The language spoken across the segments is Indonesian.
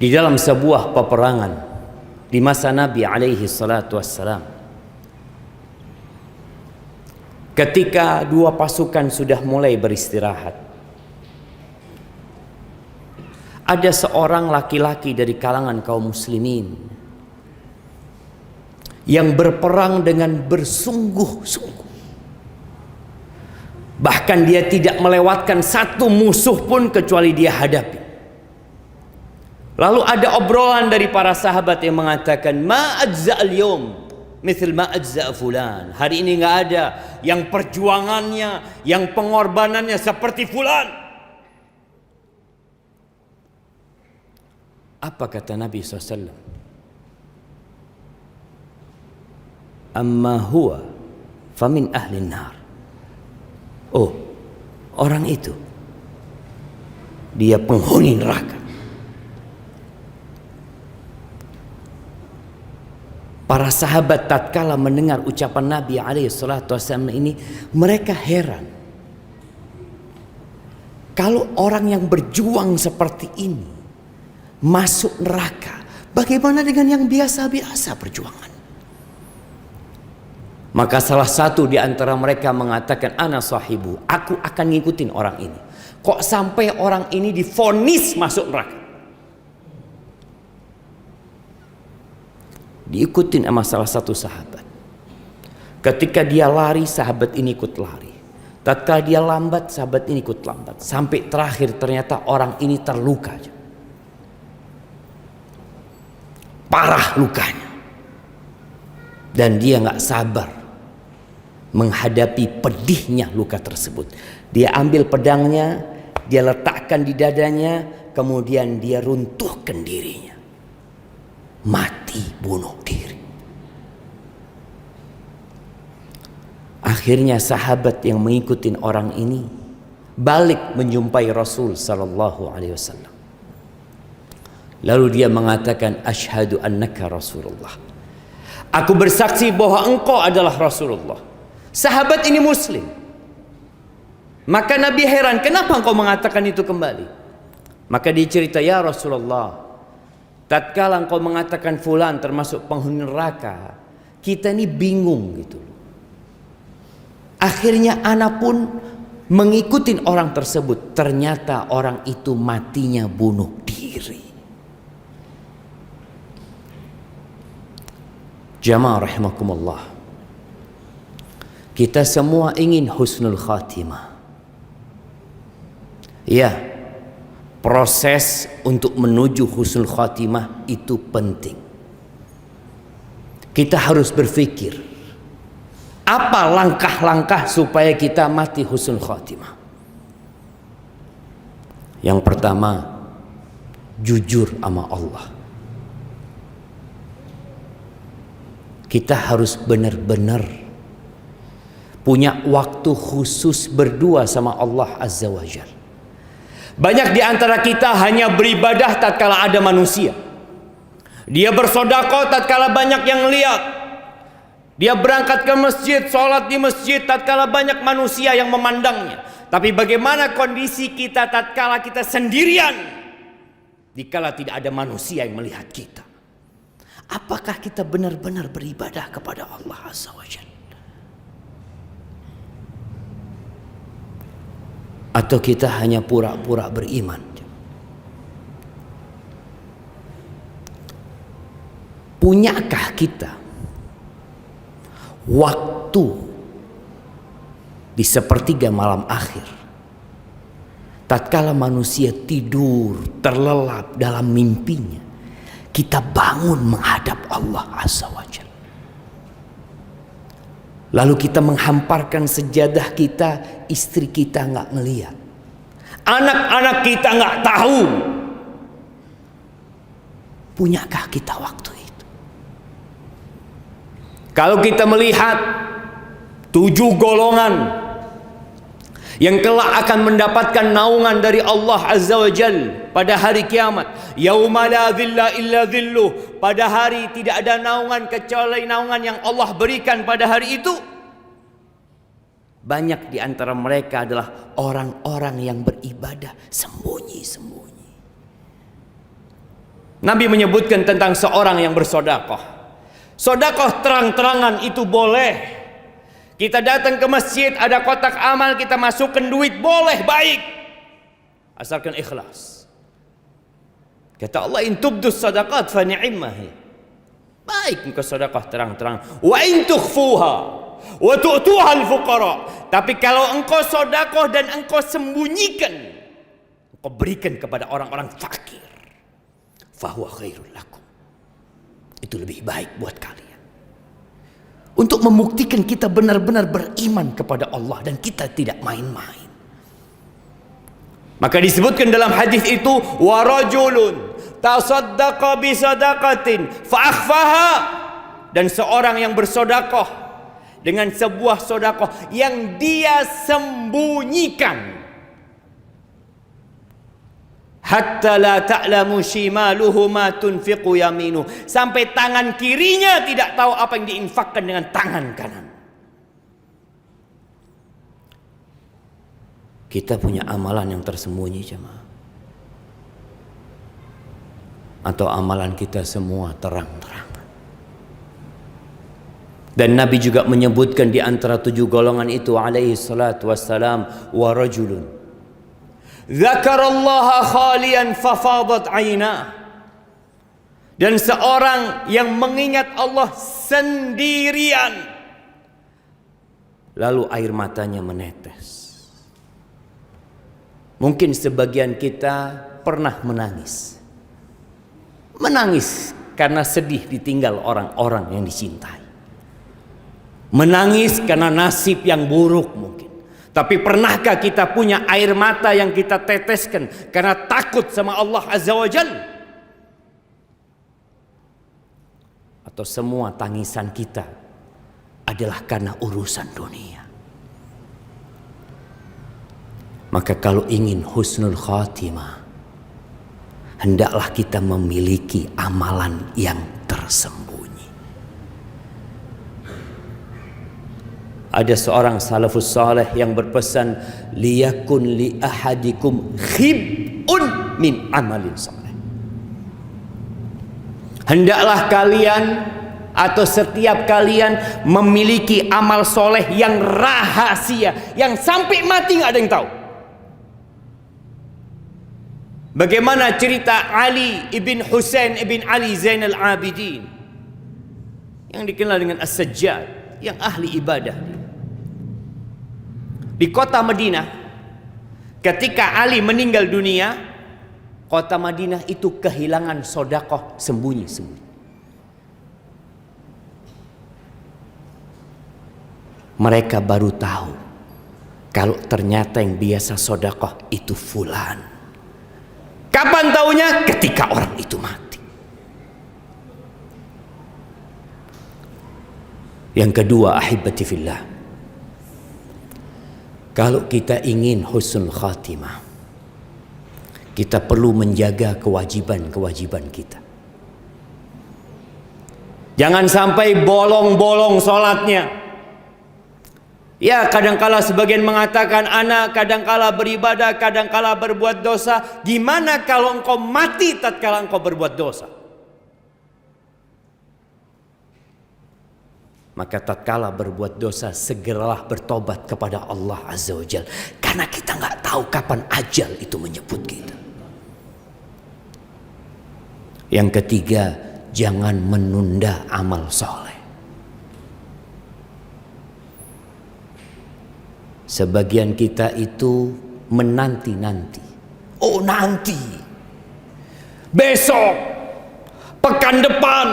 Di dalam sebuah peperangan di masa Nabi alaihi salatu wassalam, ketika dua pasukan sudah mulai beristirahat, ada seorang laki-laki dari kalangan kaum muslimin yang berperang dengan bersungguh-sungguh. Bahkan dia tidak melewatkan satu musuh pun kecuali dia hadapi. Lalu ada obrolan dari para sahabat yang mengatakan, ma ajza'al yawm mithl ma ajza' fulan. Hari ini nggak ada yang perjuangannya, yang pengorbanannya seperti fulan. Apa kata Nabi SAW? Amma huwa famin ahlin nar. Oh, orang itu dia penghuni neraka. Para sahabat tatkala mendengar ucapan Nabi SAW ini, mereka heran. Kalau orang yang berjuang seperti ini masuk neraka, bagaimana dengan yang biasa-biasa perjuangan? Maka salah satu di antara mereka mengatakan, ana sahibu, aku akan ngikutin orang ini. Kok sampai orang ini divonis masuk neraka? Diikutin sama salah satu sahabat. Ketika dia lari, sahabat ini ikut lari. Tatkala dia lambat, sahabat ini ikut lambat. Sampai terakhir ternyata orang ini terluka. Parah lukanya. Dan dia nggak sabar menghadapi pedihnya luka tersebut. Dia ambil pedangnya, dia letakkan di dadanya, kemudian dia runtuhkan dirinya. Mati bunuh diri. Akhirnya sahabat yang mengikuti orang ini balik menjumpai Rasul sallallahu alaihi wasallam. Lalu dia mengatakan, asyhadu annaka Rasulullah. Aku bersaksi bahwa engkau adalah Rasulullah. Sahabat ini muslim. Maka Nabi heran, kenapa engkau mengatakan itu kembali? Maka dia cerita, ya Rasulullah, tatkala engkau mengatakan fulan termasuk penghuni neraka, kita ini bingung gitu. Akhirnya anak pun mengikuti orang tersebut. Ternyata orang itu matinya bunuh diri. Jamaah rahimakumullah, kita semua ingin husnul khatimah. Ya, proses untuk menuju husnul khatimah itu penting. Kita harus berpikir, apa langkah-langkah supaya kita mati husnul khatimah? Yang pertama, jujur sama Allah. Kita harus benar-benar punya waktu khusus berdua sama Allah Azza wa Jalla. Banyak di antara kita hanya beribadah tatkala ada manusia. Dia bersedekah tatkala banyak yang lihat. Dia berangkat ke masjid, sholat di masjid tatkala banyak manusia yang memandangnya. Tapi bagaimana kondisi kita tatkala kita sendirian, dikala tidak ada manusia yang melihat kita? Apakah kita benar-benar beribadah kepada Allah Azza wa Jalla? Atau kita hanya pura-pura beriman? Punyakah kita waktu di sepertiga malam akhir, tatkala manusia tidur terlelap dalam mimpinya, kita bangun menghadap Allah Azza wa Jalla? Lalu kita menghamparkan sejadah kita, istri kita nggak ngelihat, anak-anak kita nggak tahu. Punyakah kita waktu itu? Kalau kita melihat 7 golongan yang kelak akan mendapatkan naungan dari Allah Azza wa Jalla pada hari kiamat, yauma la dhilla illa dhilluh, pada hari tidak ada naungan kecuali naungan yang Allah berikan pada hari itu. Banyak di antara mereka adalah orang-orang yang beribadah sembunyi-sembunyi. Nabi menyebutkan tentang seorang yang bersedekah. Sedekah terang-terangan itu boleh. Kita datang ke masjid, ada kotak amal, kita masukkan duit, boleh, baik, asalkan ikhlas. Kata Allah, in tubdus sadaqat fa ni'mah. Baik engkau sedekah terang-terang. Wa in tukhfuha wa tu'tuha al-fuqara. Tapi kalau engkau sedekah dan engkau sembunyikan, engkau berikan kepada orang-orang fakir, fahuwa khairul lakum. Itu lebih baik buat kalian. Untuk membuktikan kita benar-benar beriman kepada Allah dan kita tidak main-main. Maka disebutkan dalam hadis itu, wa rajulun tasaddaqa bi sadaqatin fa akhfaha, dan seorang yang bersedekah dengan sebuah sedekah yang dia sembunyikan, hatta la ta'lamu shimaluhu ma tunfiqu yaminu, sampai tangan kirinya tidak tahu apa yang diinfakkan dengan tangan kanan. Kita punya amalan yang tersembunyi, jemaah, atau amalan kita semua terang-terang? Dan Nabi juga menyebutkan di antara 7 golongan itu alaihi salatu wassalam, wa rajulun dzakarallaha khalian fafadat ainah, dan seorang yang mengingat Allah sendirian lalu air matanya menetes. Mungkin sebagian kita pernah menangis karena sedih ditinggal orang-orang yang dicintai, menangis karena nasib yang buruk mungkin. Tapi pernahkah kita punya air mata yang kita teteskan karena takut sama Allah Azza wa Jalla? Atau semua tangisan kita adalah karena urusan dunia? Maka kalau ingin husnul khatimah, hendaklah kita memiliki amalan yang tersembunyi. Ada seorang salafus saleh yang berpesan, liyakun li ahadikum khib'un min amalin saleh. Hendaklah kalian atau setiap kalian memiliki amal soleh yang rahasia, yang sampai mati nggak ada yang tahu. Bagaimana cerita Ali ibn Husain ibn Ali Zainal Abidin yang dikenal dengan As-Sajjad, yang ahli ibadah di kota Madinah. Ketika Ali meninggal dunia, kota Madinah itu kehilangan sedekah sembunyi-sembunyi. Mereka baru tahu kalau ternyata yang biasa sedekah itu fulan. Kapan taunya? Ketika orang itu mati. Yang kedua, ahibati fillah, kalau kita ingin husnul khatimah, kita perlu menjaga kewajiban-kewajiban kita. Jangan sampai bolong-bolong sholatnya. Ya, kadangkala sebagian mengatakan, anak kadangkala beribadah, kadangkala berbuat dosa. Gimana kalau engkau mati tatkala engkau berbuat dosa? Maka tatkala berbuat dosa, segeralah bertobat kepada Allah Azza wa Jalla, karena kita nggak tahu kapan ajal itu menjemput kita. Yang ketiga, jangan menunda amal soleh. Sebagian kita itu menanti-nanti. Oh, nanti, besok, pekan depan.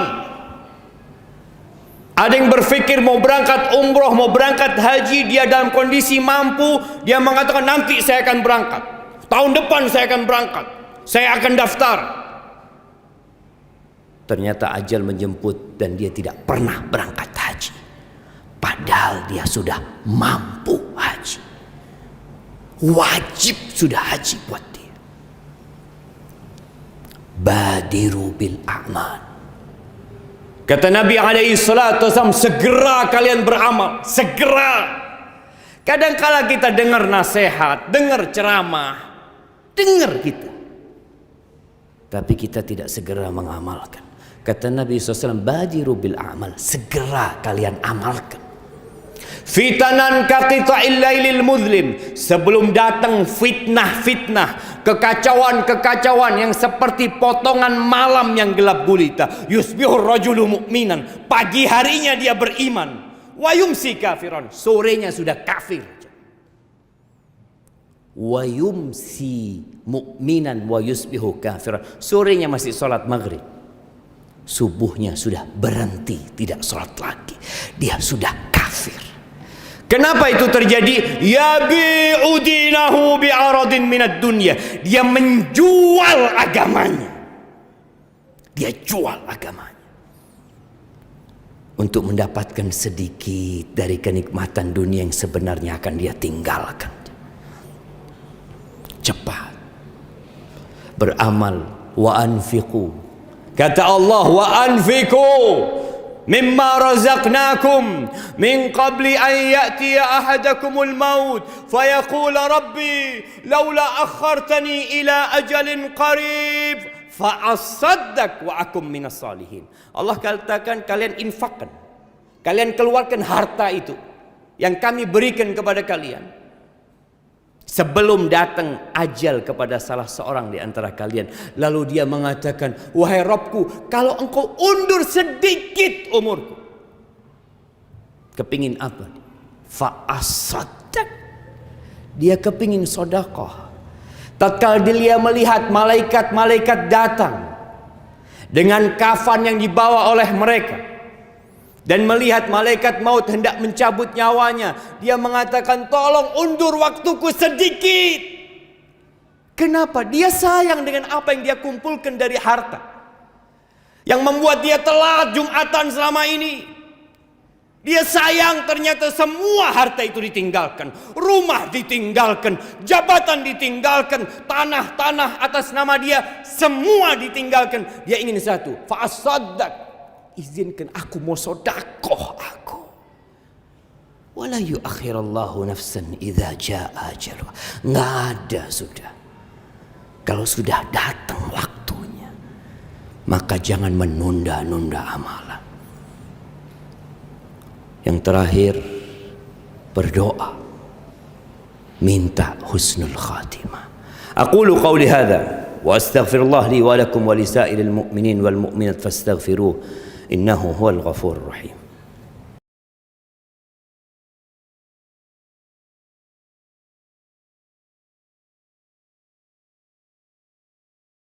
Ada yang berpikir mau berangkat umroh, mau berangkat haji, dia dalam kondisi mampu, dia mengatakan nanti saya akan berangkat, tahun depan saya akan berangkat, saya akan daftar. Ternyata ajal menjemput dan dia tidak pernah berangkat haji, padahal dia sudah mampu haji, wajib sudah haji buat dia. Badiru bil a'mal. Kata Nabi alaihi salatu wasallam, segera kalian beramal, segera. Kadangkala kita dengar nasihat, dengar ceramah, dengar kita, tapi kita tidak segera mengamalkan. Kata Nabi SAW, badiru bil a'mal, segera kalian amalkan. Fitanan kaqita'il lailil muzlim, sebelum datang fitnah-fitnah, kekacauan-kekacauan yang seperti potongan malam yang gelap gulita. Yusbihur rajulu mu'minan, pagi harinya dia beriman, wa yumsi kafiran, sorenya sudah kafir. Wa yumsi mu'minan wa yusbihu kafiran, sorenya masih salat maghrib, subuhnya sudah berhenti tidak salat lagi, dia sudah kafir. Kenapa itu terjadi? Yabi'u dinahu bi'aradin minad dunya, dia menjual agamanya, dia jual agamanya untuk mendapatkan sedikit dari kenikmatan dunia yang sebenarnya akan dia tinggalkan. Cepat beramal, wa anfiqu, kata Allah, wa anfiqu mimma razaqnakum min qabli an ya'tiya ahadakumul maut fayaqula rabbi laula akhartani ila ajalin qarib fa asaddaq wa akum minas salihin. Allah katakan, kalian infakkan, kalian keluarkan harta itu yang kami berikan kepada kalian sebelum datang ajal kepada salah seorang di antara kalian. Lalu dia mengatakan, wahai Rabbku, kalau engkau undur sedikit umurku. Kepingin apa? Fa'asaddaq, dia kepingin sedekah. Tatkala dia melihat malaikat-malaikat datang dengan kafan yang dibawa oleh mereka, dan melihat malaikat maut hendak mencabut nyawanya, dia mengatakan, tolong undur waktuku sedikit. Kenapa? Dia sayang dengan apa yang dia kumpulkan dari harta, yang membuat dia telat Jumatan selama ini. Dia sayang, ternyata semua harta itu ditinggalkan, rumah ditinggalkan, jabatan ditinggalkan, tanah-tanah atas nama dia semua ditinggalkan. Dia ingin satu, fa'asaddaq, izinkan aku mau sedekah aku. Wala yuakhirallahu nafsan idza jaa ajaluha. Enggak ada sudah. Kalau sudah datang waktunya, maka jangan menunda-nunda amalan. Yang terakhir, berdoa, minta husnul khatimah. Aqulu qawli hadza wa astaghfirullah li wa lakum wa lisairil mu'minin wal mu'minat fastaghfiruh. إنه هو الغفور الرحيم.